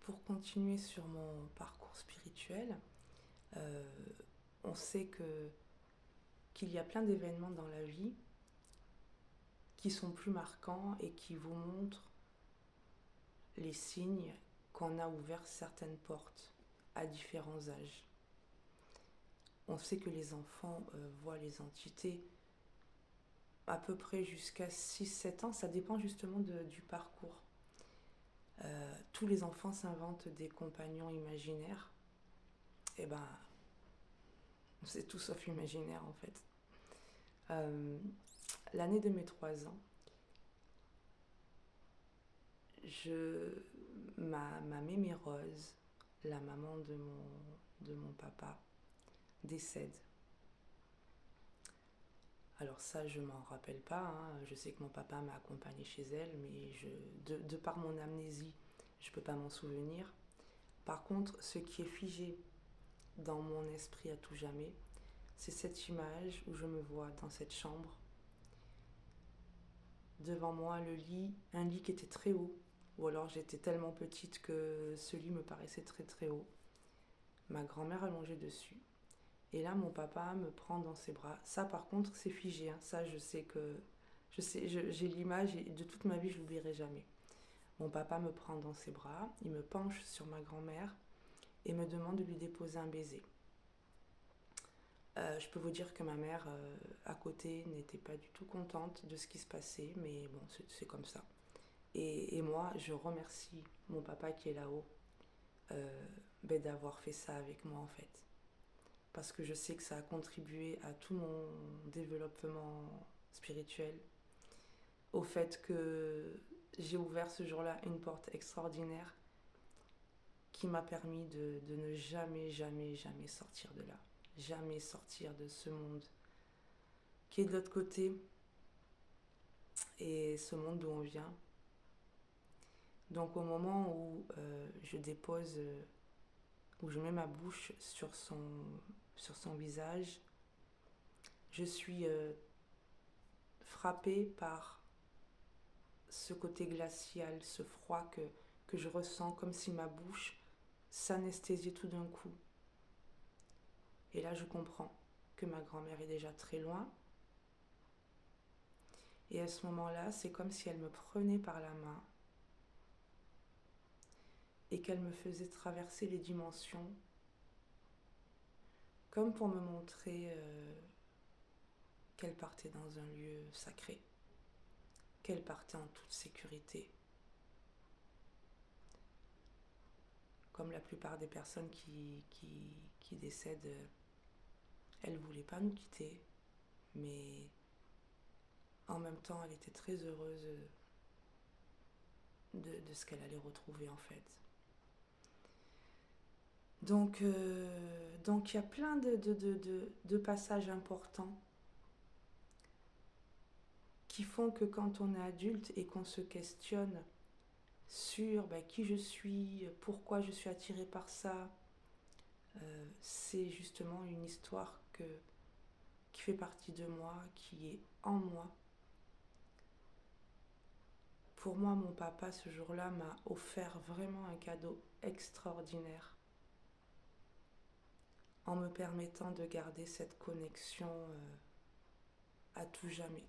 pour continuer sur mon parcours spirituel, euh, on sait qu'il y a plein d'événements dans la vie qui sont plus marquants et qui vous montrent les signes qu'on a ouvert certaines portes à différents âges. On sait que les enfants voient les entités à peu près jusqu'à 6-7 ans, ça dépend justement du parcours. Tous les enfants s'inventent des compagnons imaginaires. Et ben, c'est tout sauf imaginaire en fait. Euh, L'année de mes 3 ans, ma mémé Rose, la maman de mon papa, décède. Alors ça, je m'en rappelle pas, hein. Je sais que mon papa m'a accompagnée chez elle, mais de par mon amnésie, je peux pas m'en souvenir. Par contre, ce qui est figé dans mon esprit à tout jamais, c'est cette image où je me vois dans cette chambre. Devant moi, le lit, un lit qui était très haut, ou alors j'étais tellement petite que ce lit me paraissait très très haut. Ma grand-mère allongée dessus. Et là, mon papa me prend dans ses bras. Ça, par contre, c'est figé, hein. Ça, je sais que... j'ai l'image et de toute ma vie, je l'oublierai jamais. Mon papa me prend dans ses bras, il me penche sur ma grand-mère et me demande de lui déposer un baiser. Je peux vous dire que ma mère, à côté, n'était pas du tout contente de ce qui se passait, mais bon, c'est comme ça. Et moi, je remercie mon papa qui est là-haut d'avoir fait ça avec moi, en fait. Parce que je sais que ça a contribué à tout mon développement spirituel, au fait que j'ai ouvert ce jour-là une porte extraordinaire qui m'a permis de ne jamais, jamais, jamais sortir de là. Jamais sortir de ce monde qui est de l'autre côté et ce monde d'où on vient. Donc au moment où je dépose, où je mets ma bouche sur son visage, je suis frappée par ce côté glacial, ce froid que je ressens, comme si ma bouche s'anesthésiait tout d'un coup. Et là, je comprends que ma grand-mère est déjà très loin. Et à ce moment-là, c'est comme si elle me prenait par la main et qu'elle me faisait traverser les dimensions, comme pour me montrer qu'elle partait dans un lieu sacré, qu'elle partait en toute sécurité. Comme la plupart des personnes qui décèdent, elle ne voulait pas nous quitter, mais en même temps, elle était très heureuse de ce qu'elle allait retrouver en fait. Donc il y a plein de passages importants qui font que quand on est adulte et qu'on se questionne sur qui je suis, pourquoi je suis attirée par ça, c'est justement une histoire qui fait partie de moi, qui est en moi. Pour moi, mon papa, ce jour-là, m'a offert vraiment un cadeau extraordinaire en me permettant de garder cette connexion à tout jamais.